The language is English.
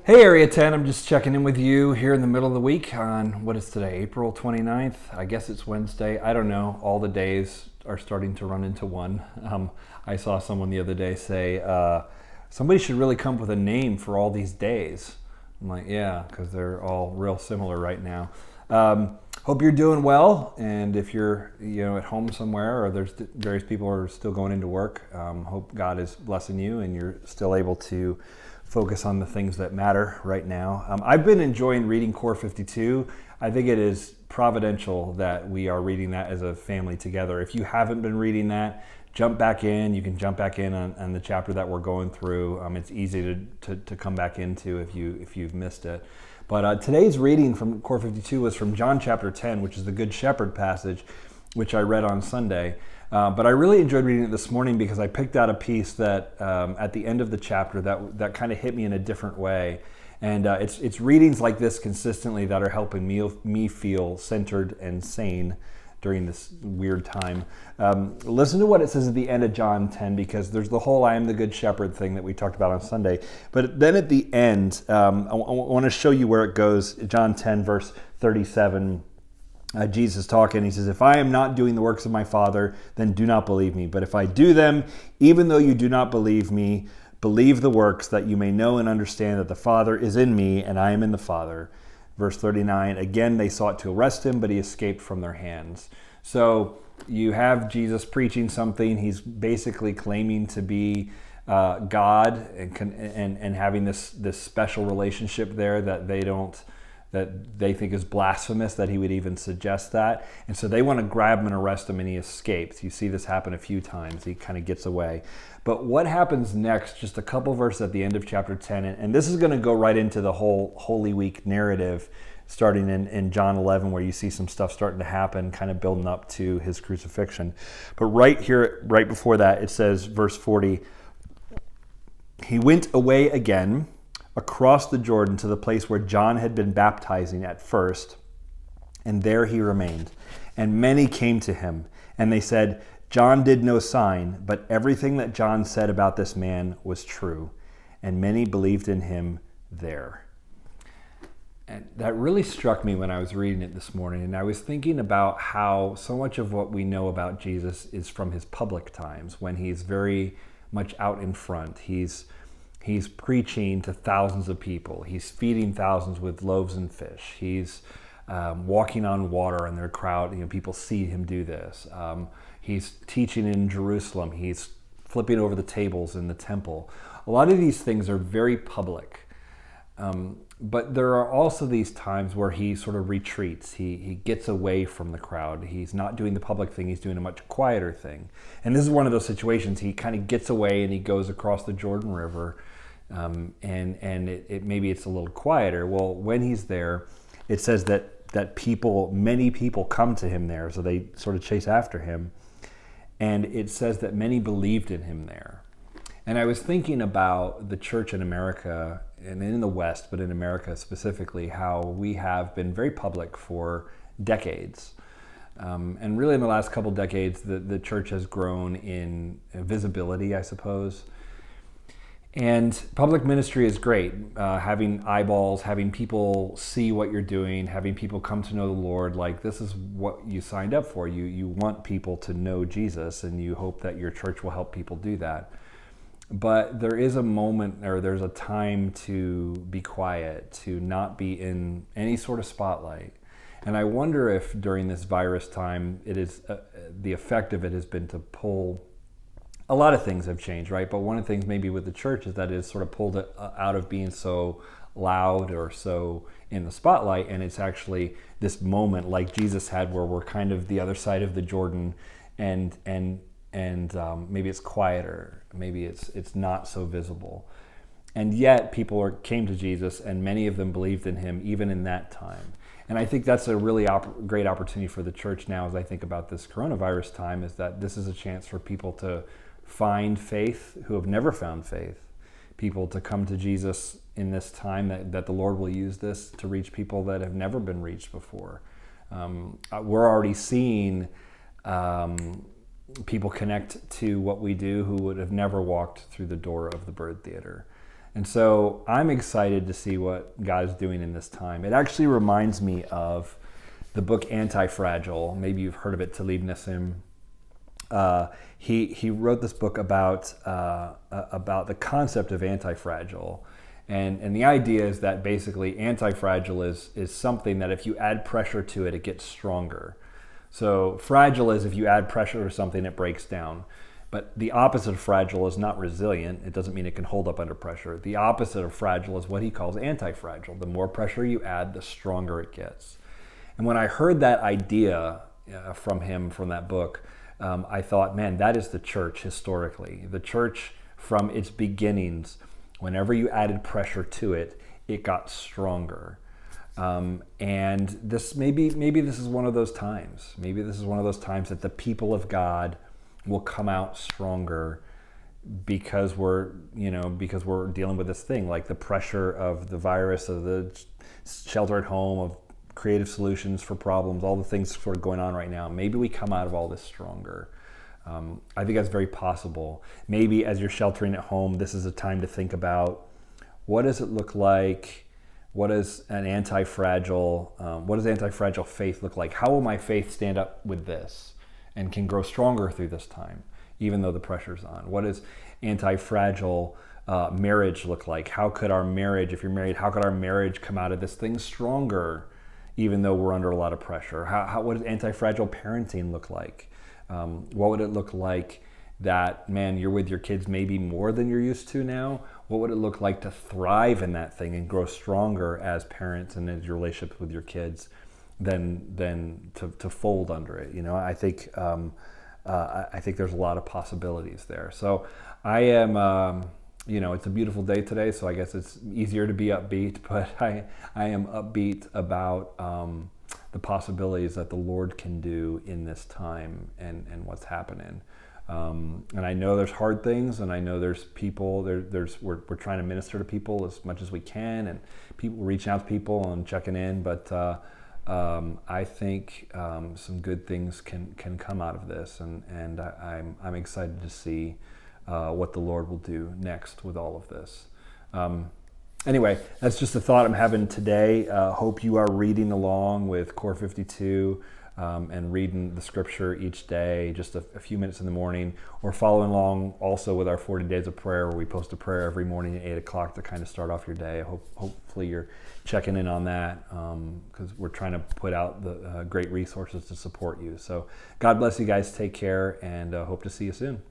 Hey Area 10, I'm just checking in with you here in the middle of the week on, what is today, April 29th? I guess it's Wednesday. I don't know. All the days are starting to run into one. I saw someone the other day say, somebody should really come up with a name for all these days. I'm like, yeah, because they're all real similar right now. Hope you're doing well, and if you're at home somewhere or there's various people who are still going into work, hope God is blessing you and you're still able to focus on the things that matter right now. I've been enjoying reading Core 52. I think it is providential that we are reading that as a family together. If you haven't been reading that, jump back in. You can jump back in on the chapter that we're going through. It's easy to come back into if you've missed it. But today's reading from Core 52 was from John chapter 10, which is the Good Shepherd passage, which I read on Sunday. But I really enjoyed reading it this morning because I picked out a piece that at the end of the chapter that kind of hit me in a different way. And it's readings like this consistently that are helping me feel centered and sane during this weird time. Listen to what it says at the end of John 10, because there's the whole I am the good shepherd thing that we talked about on Sunday. But then at the end, I want to show you where it goes. John 10, verse 37. Jesus talking, he says, "If I am not doing the works of my Father, then do not believe me. But if I do them, even though you do not believe me, believe the works, that you may know and understand that the Father is in me and I am in the Father." Verse 39, again, they sought to arrest him, but he escaped from their hands. So you have Jesus preaching something. He's basically claiming to be God and having this special relationship there that they think is blasphemous, that he would even suggest that. And so they want to grab him and arrest him, and he escapes. You see this happen a few times. He kind of gets away. But what happens next, just a couple verses at the end of chapter 10, and this is going to go right into the whole Holy Week narrative, starting in John 11, where you see some stuff starting to happen, kind of building up to his crucifixion. But right here, right before that, it says, verse 40, "He went away again across the Jordan to the place where John had been baptizing at first, and there he remained. And many came to him, and they said, 'John did no sign, but everything that John said about this man was true.' And many believed in him there." And that really struck me when I was reading it this morning, and I was thinking about how so much of what we know about Jesus is from his public times, when he's very much out in front. He's preaching to thousands of people. He's feeding thousands with loaves and fish. He's walking on water, and their crowd, people see him do this. He's teaching in Jerusalem. He's flipping over the tables in the temple. A lot of these things are very public. But there are also these times where he sort of retreats. He gets away from the crowd. He's not doing the public thing. He's doing a much quieter thing. And this is one of those situations. He kind of gets away and he goes across the Jordan River. And maybe it's a little quieter. Well, when he's there, it says that many people come to him there. So they sort of chase after him. And it says that many believed in him there. And I was thinking about the church in America, and in the West, but in America specifically, how we have been very public for decades. And really in the last couple decades, the church has grown in visibility, I suppose. And public ministry is great. Having eyeballs, having people see what you're doing, having people come to know the Lord, like this is what you signed up for. You want people to know Jesus, and you hope that your church will help people do that. But there is a moment, or there's a time to be quiet, to not be in any sort of spotlight. And I wonder if during this virus time, it is the effect of it has been to pull. A lot of things have changed, right? But one of the things maybe with the church is that it's sort of pulled it out of being so loud or so in the spotlight, and it's actually this moment like Jesus had, where we're kind of the other side of the Jordan, and maybe it's quieter, maybe it's not so visible. And yet people came to Jesus, and many of them believed in him even in that time. And I think that's a really great opportunity for the church now, as I think about this coronavirus time, is that this is a chance for people to find faith who have never found faith, people to come to Jesus in this time, that the Lord will use this to reach people that have never been reached before. We're already seeing people connect to what we do who would have never walked through the door of the Bird Theater. And so I'm excited to see what God is doing in this time. It actually reminds me of the book Anti-Fragile. Maybe you've heard of it, Talib Nassim. He wrote this book about the concept of anti-fragile. And the idea is that basically anti-fragile is something that if you add pressure to it, it gets stronger. So fragile is if you add pressure to something, it breaks down. But the opposite of fragile is not resilient. It doesn't mean it can hold up under pressure. The opposite of fragile is what he calls anti-fragile. The more pressure you add, the stronger it gets. And when I heard that idea from him, from that book, I thought, man, that is the church historically. The church from its beginnings, whenever you added pressure to it, it got stronger. And this maybe this is one of those times. Maybe this is one of those times that the people of God will come out stronger because we're dealing with this thing, like the pressure of the virus, of the shelter at home, of creative solutions for problems, all the things sort of going on right now. Maybe we come out of all this stronger. I think that's very possible. Maybe as you're sheltering at home, this is a time to think about, what does it look like? What does anti-fragile faith look like? How will my faith stand up with this and can grow stronger through this time, even though the pressure's on? What does anti-fragile marriage look like? How could our marriage, if you're married, how could our marriage come out of this thing stronger, even though we're under a lot of pressure? What does anti-fragile parenting look like? What would it look like that, man, you're with your kids maybe more than you're used to now? What would it look like to thrive in that thing and grow stronger as parents and as your relationships with your kids than to fold under it? I think there's a lot of possibilities there. So I am, it's a beautiful day today, so I guess it's easier to be upbeat, but I am upbeat about the possibilities that the Lord can do in this time and what's happening. And I know there's hard things, and I know there's people, we're trying to minister to people as much as we can, and people reaching out to people and checking in, but I think some good things can come out of this, and I'm excited to see what the Lord will do next with all of this. Anyway, that's just a thought I'm having today. Hope you are reading along with Core 52 and reading the scripture each day, just a few minutes in the morning, or following along also with our 40 days of prayer, where we post a prayer every morning at 8 o'clock to kind of start off your day. Hopefully you're checking in on that, because we're trying to put out the great resources to support you. So God bless you guys. Take care, and hope to see you soon.